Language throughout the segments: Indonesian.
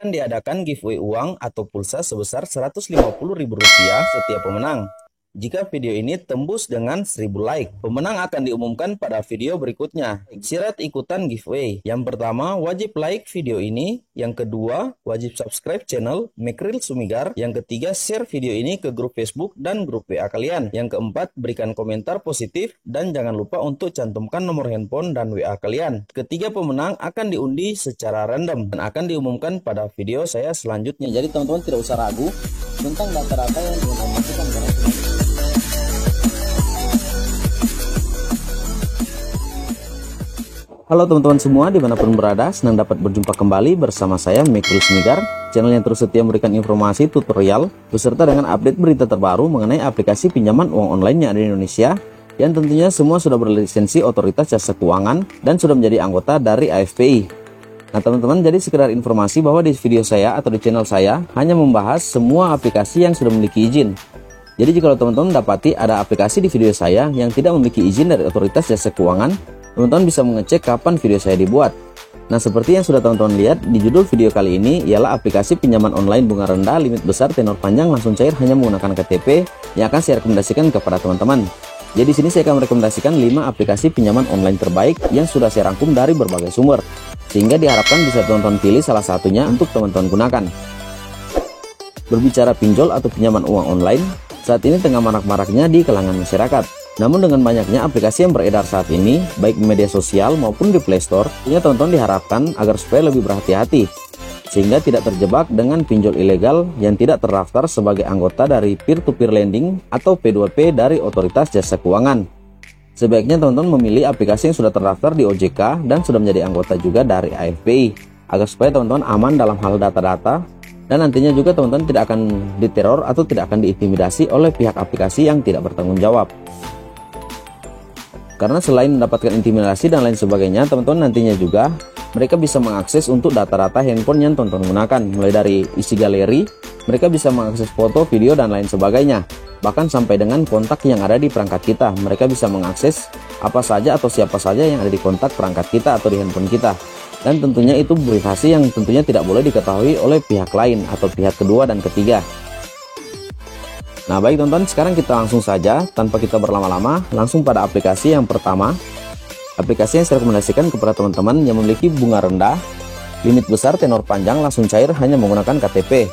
akan diadakan giveaway uang atau pulsa sebesar Rp150.000 setiap pemenang. Jika video ini tembus dengan 1000 like, pemenang akan diumumkan pada video berikutnya. Syarat ikutan giveaway: yang pertama, wajib like video ini. Yang kedua, wajib subscribe channel Mekril Sumigar. Yang ketiga, share video ini ke grup Facebook dan grup WA kalian. Yang keempat, berikan komentar positif dan jangan lupa untuk cantumkan nomor handphone dan WA kalian. Ketiga pemenang akan diundi secara random dan akan diumumkan pada video saya selanjutnya. Jadi teman-teman tidak usah ragu tentang data-data yang teman-teman masukkan ke Halo teman-teman semua dimanapun berada, senang dapat berjumpa kembali bersama saya Mekril Sumigar, channel yang terus setia memberikan informasi, tutorial, beserta dengan update berita terbaru mengenai aplikasi pinjaman uang online yang ada di Indonesia, yang tentunya semua sudah berlisensi Otoritas Jasa Keuangan dan sudah menjadi anggota dari AFPI. Nah teman-teman, jadi sekedar informasi bahwa di video saya atau di channel saya hanya membahas semua aplikasi yang sudah memiliki izin. Jadi jika teman-teman dapati ada aplikasi di video saya yang tidak memiliki izin dari Otoritas Jasa Keuangan, teman-teman bisa mengecek kapan video saya dibuat. Nah, seperti yang sudah teman-teman lihat di judul video kali ini ialah aplikasi pinjaman online bunga rendah, limit besar, tenor panjang, langsung cair hanya menggunakan KTP yang akan saya rekomendasikan kepada teman-teman. Jadi di sini saya akan merekomendasikan 5 aplikasi pinjaman online terbaik yang sudah saya rangkum dari berbagai sumber, sehingga diharapkan bisa teman-teman pilih salah satunya untuk teman-teman gunakan. Berbicara pinjol atau pinjaman uang online, saat ini tengah marak-maraknya di kalangan masyarakat. Namun dengan banyaknya aplikasi yang beredar saat ini, baik di media sosial maupun di Play Store, teman-teman diharapkan agar supaya lebih berhati-hati, sehingga tidak terjebak dengan pinjol ilegal yang tidak terdaftar sebagai anggota dari peer-to-peer lending atau P2P dari Otoritas Jasa Keuangan. Sebaiknya teman-teman memilih aplikasi yang sudah terdaftar di OJK dan sudah menjadi anggota juga dari AFPI, agar supaya teman-teman aman dalam hal data-data, dan nantinya juga teman-teman tidak akan diteror atau tidak akan diintimidasi oleh pihak aplikasi yang tidak bertanggung jawab. Karena selain mendapatkan intimidasi dan lain sebagainya, teman-teman nantinya juga mereka bisa mengakses untuk data-data handphone yang teman-teman gunakan, mulai dari isi galeri, mereka bisa mengakses foto, video, dan lain sebagainya. Bahkan sampai dengan kontak yang ada di perangkat kita, mereka bisa mengakses apa saja atau siapa saja yang ada di kontak perangkat kita atau di handphone kita. Dan tentunya itu privasi yang tentunya tidak boleh diketahui oleh pihak lain atau pihak kedua dan ketiga. Nah baik teman-teman, sekarang kita langsung saja tanpa kita berlama-lama langsung pada aplikasi yang pertama. Aplikasi yang saya rekomendasikan kepada teman-teman yang memiliki bunga rendah, limit besar, tenor panjang, langsung cair hanya menggunakan KTP.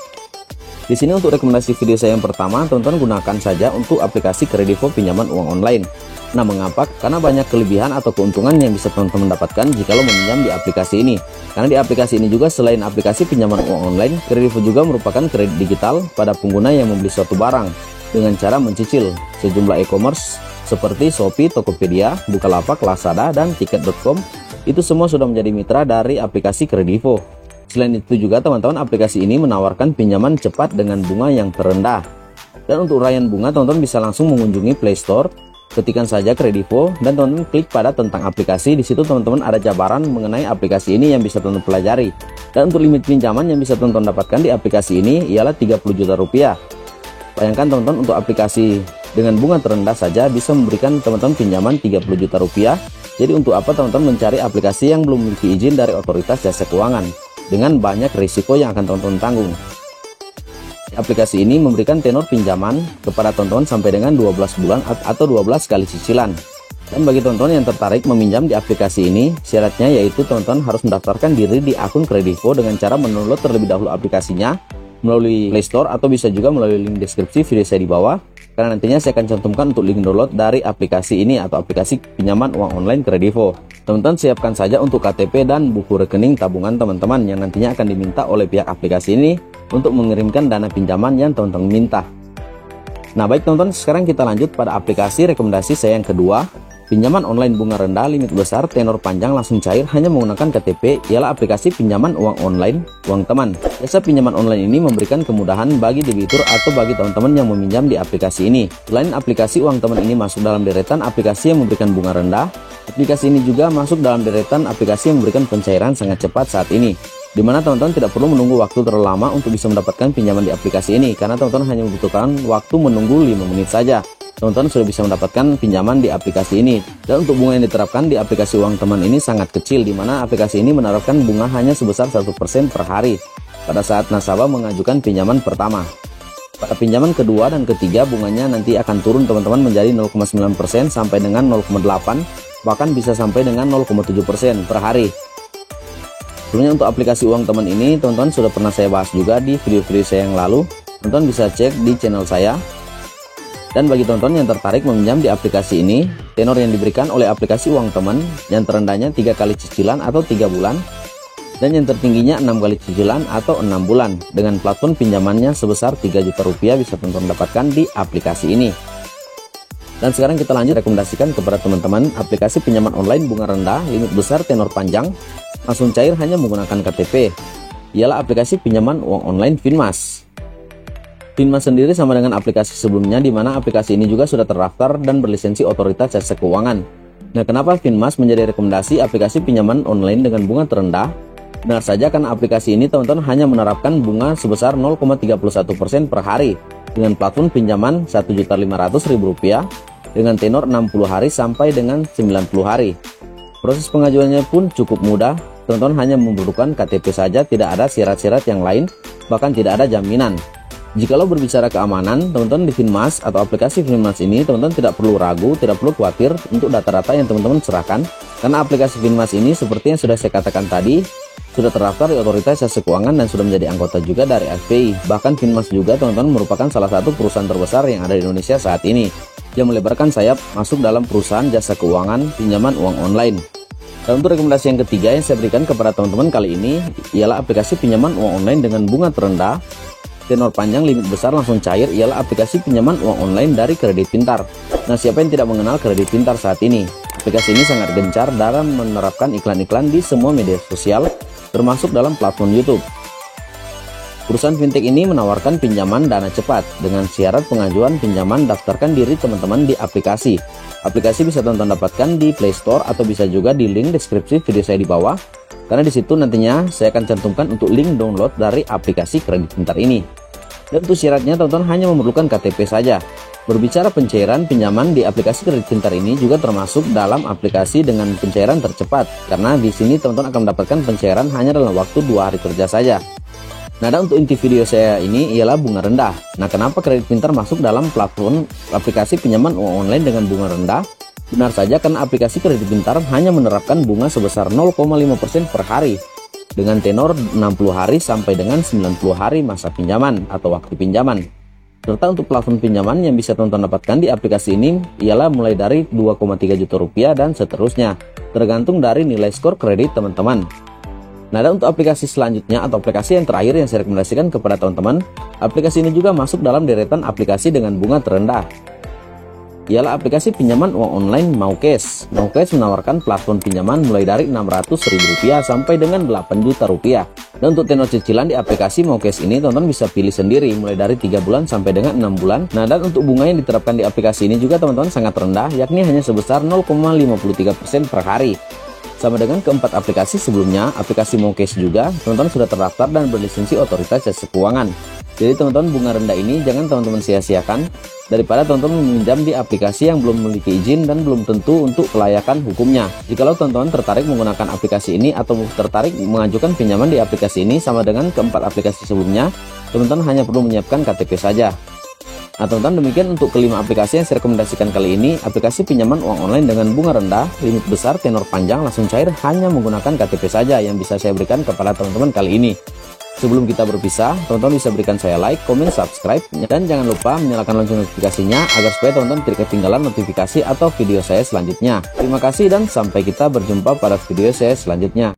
Di sini untuk rekomendasi video saya yang pertama, teman-teman gunakan saja untuk aplikasi Kredivo pinjaman uang online. Nah mengapa? Karena banyak kelebihan atau keuntungan yang bisa teman-teman dapatkan jika lo meminjam di aplikasi ini. Karena di aplikasi ini juga selain aplikasi pinjaman uang online, Kredivo juga merupakan kredit digital pada pengguna yang membeli suatu barang dengan cara mencicil sejumlah e-commerce seperti Shopee, Tokopedia, Bukalapak, Lazada, dan Tiket.com. Itu semua sudah menjadi mitra dari aplikasi Kredivo. Selain itu juga teman-teman, aplikasi ini menawarkan pinjaman cepat dengan bunga yang terendah. Dan untuk uraian bunga, teman-teman bisa langsung mengunjungi Play Store, ketikkan saja Kredivo dan teman-teman klik pada tentang aplikasi. Di situ teman-teman ada jabaran mengenai aplikasi ini yang bisa teman-teman pelajari. Dan untuk limit pinjaman yang bisa teman-teman dapatkan di aplikasi ini ialah 30 juta rupiah. Bayangkan teman-teman, untuk aplikasi dengan bunga terendah saja bisa memberikan teman-teman pinjaman 30 juta rupiah. Jadi untuk apa teman-teman mencari aplikasi yang belum memiliki izin dari Otoritas Jasa Keuangan dengan banyak risiko yang akan teman-teman tanggung. Aplikasi ini memberikan tenor pinjaman kepada teman-teman sampai dengan 12 bulan atau 12 kali cicilan. Dan bagi teman-teman yang tertarik meminjam di aplikasi ini, syaratnya yaitu teman-teman harus mendaftarkan diri di akun Kredivo dengan cara mendownload terlebih dahulu aplikasinya melalui Play Store atau bisa juga melalui link deskripsi video saya di bawah. Karena nantinya saya akan cantumkan untuk link download dari aplikasi ini atau aplikasi pinjaman uang online Kredivo. Teman-teman siapkan saja untuk KTP dan buku rekening tabungan teman-teman yang nantinya akan diminta oleh pihak aplikasi ini untuk mengirimkan dana pinjaman yang teman-teman minta. Nah baik teman-teman, sekarang kita lanjut pada aplikasi rekomendasi saya yang kedua. Pinjaman online bunga rendah, limit besar, tenor panjang, langsung cair hanya menggunakan KTP ialah aplikasi pinjaman uang online Uang Teman. Jasa pinjaman online ini memberikan kemudahan bagi debitur atau bagi teman-teman yang meminjam di aplikasi ini. Selain aplikasi Uang Teman ini masuk dalam deretan aplikasi yang memberikan bunga rendah, aplikasi ini juga masuk dalam deretan aplikasi yang memberikan pencairan sangat cepat saat ini, di mana teman-teman tidak perlu menunggu waktu terlalu lama untuk bisa mendapatkan pinjaman di aplikasi ini, karena teman-teman hanya membutuhkan waktu menunggu 5 menit saja. Teman-teman sudah bisa mendapatkan pinjaman di aplikasi ini. Dan untuk bunga yang diterapkan di aplikasi Uang Teman ini sangat kecil, di mana aplikasi ini menawarkan bunga hanya sebesar 1% per hari. pada saat nasabah mengajukan pinjaman pertama. Pada pinjaman kedua dan ketiga bunganya nanti akan turun teman-teman menjadi 0,9% sampai dengan 0,8%, bahkan bisa sampai dengan 0,7% per hari. Sebelumnya untuk aplikasi uang teman ini teman-teman sudah pernah saya bahas juga di video-video saya yang lalu. Teman-teman bisa cek di channel saya. Dan bagi teman-teman yang tertarik meminjam di aplikasi ini, tenor yang diberikan oleh aplikasi uang teman yang terendahnya 3 kali cicilan atau 3 bulan, dan yang tertingginya 6 kali cicilan atau 6 bulan. Dengan plafon pinjamannya sebesar 3 juta rupiah bisa teman-teman dapatkan di aplikasi ini. Dan sekarang kita lanjut rekomendasikan kepada teman-teman aplikasi pinjaman online bunga rendah, limit besar, tenor panjang, langsung cair hanya menggunakan KTP. Ialah aplikasi pinjaman uang online Finmas. Finmas sendiri sama dengan aplikasi sebelumnya, di mana aplikasi ini juga sudah terdaftar dan berlisensi Otoritas Jasa Keuangan. Nah, kenapa Finmas menjadi rekomendasi aplikasi pinjaman online dengan bunga terendah? Benar saja karena aplikasi ini teman-teman hanya menerapkan bunga sebesar 0,31% per hari dengan plafon pinjaman Rp1.500.000 dengan tenor 60 hari sampai dengan 90 hari. Proses pengajuannya pun cukup mudah, teman-teman hanya memerlukan KTP saja, tidak ada syarat-syarat yang lain, bahkan tidak ada jaminan. Jikalau berbicara keamanan, teman-teman di Finmas atau aplikasi Finmas ini teman-teman tidak perlu ragu, tidak perlu khawatir untuk data-data yang teman-teman serahkan, karena aplikasi Finmas ini seperti yang sudah saya katakan tadi, sudah terdaftar di Otoritas Jasa Keuangan dan sudah menjadi anggota juga dari FPI. Bahkan Finmas juga teman-teman merupakan salah satu perusahaan terbesar yang ada di Indonesia saat ini, yang melebarkan sayap masuk dalam perusahaan jasa keuangan pinjaman uang online. Dan untuk rekomendasi yang ketiga yang saya berikan kepada teman-teman kali ini ialah aplikasi pinjaman uang online dengan bunga terendah, tenor panjang, limit besar, langsung cair, ialah aplikasi pinjaman uang online dari Kredit Pintar. Nah, siapa yang tidak mengenal Kredit Pintar saat ini? Aplikasi ini sangat gencar dalam menerapkan iklan-iklan di semua media sosial, termasuk dalam platform YouTube. Perusahaan fintech ini menawarkan pinjaman dana cepat dengan syarat pengajuan pinjaman daftarkan diri teman-teman di aplikasi. Aplikasi bisa teman-teman dapatkan di Play Store atau bisa juga di link deskripsi video saya di bawah. Karena di situ nantinya saya akan cantumkan untuk link download dari aplikasi Kredit Pintar ini. Dan untuk syaratnya teman-teman hanya memerlukan KTP saja. Berbicara pencairan pinjaman di aplikasi Kredit Pintar ini juga termasuk dalam aplikasi dengan pencairan tercepat, karena di sini teman-teman akan mendapatkan pencairan hanya dalam waktu 2 hari kerja saja. Nah, dan untuk inti video saya ini ialah bunga rendah. Nah, kenapa Kredit Pintar masuk dalam platform aplikasi pinjaman uang online dengan bunga rendah? Benar saja karena aplikasi Kredit Pintar hanya menerapkan bunga sebesar 0,5% per hari dengan tenor 60 hari sampai dengan 90 hari masa pinjaman atau waktu pinjaman. Serta untuk plafon pinjaman yang bisa teman-teman dapatkan di aplikasi ini ialah mulai dari 2,3 juta rupiah dan seterusnya, tergantung dari nilai skor kredit teman-teman. Nah, dan untuk aplikasi selanjutnya atau aplikasi yang terakhir yang saya rekomendasikan kepada teman-teman, aplikasi ini juga masuk dalam deretan aplikasi dengan bunga terendah. Ialah aplikasi pinjaman uang online Maucash. Maucash menawarkan plafon pinjaman mulai dari Rp600.000 sampai dengan Rp8 juta. Dan untuk tenor cicilan di aplikasi Maucash ini teman-teman bisa pilih sendiri mulai dari 3 bulan sampai dengan 6 bulan. Nah, dan untuk bunga yang diterapkan di aplikasi ini juga teman-teman sangat rendah, yakni hanya sebesar 0,53% per hari. Sama dengan keempat aplikasi sebelumnya, aplikasi Maucash juga teman-teman sudah terdaftar dan berlisensi Otoritas Jasa Keuangan. Jadi teman-teman bunga rendah ini jangan teman-teman sia-siakan daripada teman-teman meminjam di aplikasi yang belum memiliki izin dan belum tentu untuk kelayakan hukumnya. Jikalau teman-teman tertarik menggunakan aplikasi ini atau tertarik mengajukan pinjaman di aplikasi ini sama dengan keempat aplikasi sebelumnya, teman-teman hanya perlu menyiapkan KTP saja. Nah, teman-teman, demikian untuk kelima aplikasi yang saya rekomendasikan kali ini. Aplikasi pinjaman uang online dengan bunga rendah, limit besar, tenor panjang, langsung cair hanya menggunakan KTP saja yang bisa saya berikan kepada teman-teman kali ini. Sebelum kita berpisah, teman-teman bisa berikan saya like, komen, subscribe, dan jangan lupa menyalakan lonceng notifikasinya agar supaya teman-teman tidak ketinggalan notifikasi atau video saya selanjutnya. Terima kasih dan sampai kita berjumpa pada video saya selanjutnya.